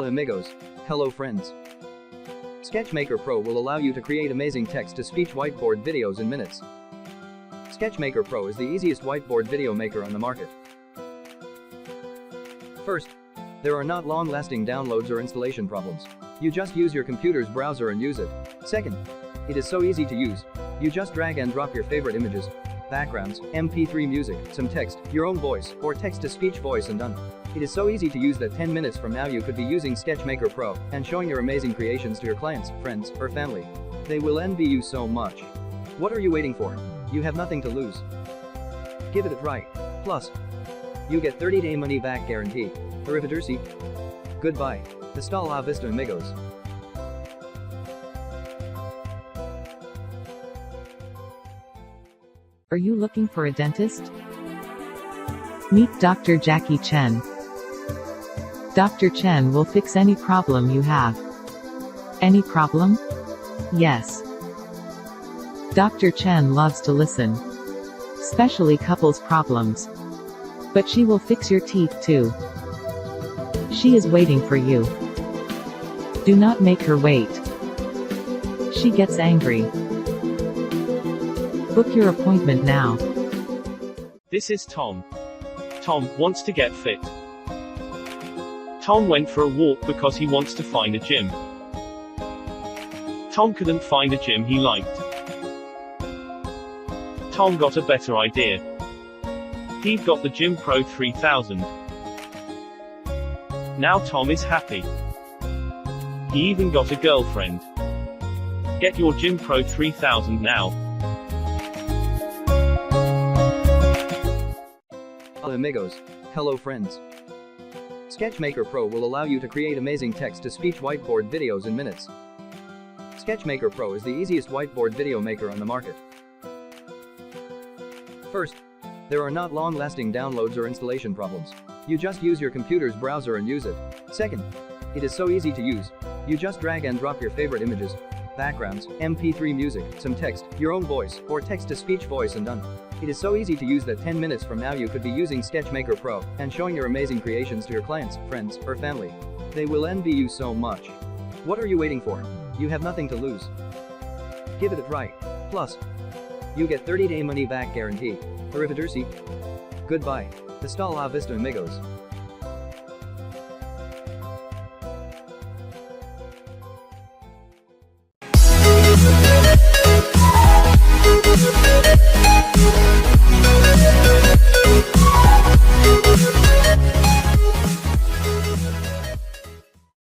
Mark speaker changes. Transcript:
Speaker 1: Hola amigos. Hello friends. Sketchmaker Pro will allow you to create amazing text-to-speech whiteboard videos in minutes. Sketchmaker Pro is the easiest whiteboard video maker on the market. First, there are not long-lasting downloads or installation problems. You just use your computer's browser and use it. Second, it is so easy to use. You just drag and drop your favorite images, backgrounds, MP3 music, some text, your own voice, or text-to-speech voice and done. It is so easy to use that 10 minutes from now you could be using Sketchmaker Pro and showing your amazing creations to your clients, friends, or family. They will envy you so much. What are you waiting for? You have nothing to lose. Give it a try. Plus, you get 30-day money-back guarantee. Arrivederci. Goodbye. Hasta la vista amigos.
Speaker 2: Are you looking for a dentist? Meet Dr. Jackie Chen. Dr. Chen will fix any problem you have. Any problem? Yes. Dr. Chen loves to listen. Especially couples problems. But she will fix your teeth too. She is waiting for you. Do not make her wait. She gets angry. Book your appointment now.
Speaker 3: This is Tom. Tom wants to get fit. Tom went for a walk because he wants to find a gym. Tom couldn't find a gym he liked. Tom got a better idea. He got the Gym Pro 3000. Now Tom is happy. He even got a girlfriend. Get your Gym Pro 3000 now.
Speaker 1: Hola amigos. Hello friends. Sketchmaker Pro will allow you to create amazing text-to-speech whiteboard videos in minutes. Sketchmaker Pro is the easiest whiteboard video maker on the market. First, there are not long-lasting downloads or installation problems. You just use your computer's browser and use it. Second, it is so easy to use. You just drag and drop your favorite images, backgrounds, MP3 music, some text, your own voice, or text-to-speech voice and done. It is so easy to use that 10 minutes from now you could be using Sketchmaker Pro and showing your amazing creations to your clients, friends, or family. They will envy you so much. What are you waiting for? You have nothing to lose. Give it a try. Plus, you get 30-day money-back guarantee. Arrivederci. Goodbye. Hasta la vista amigos.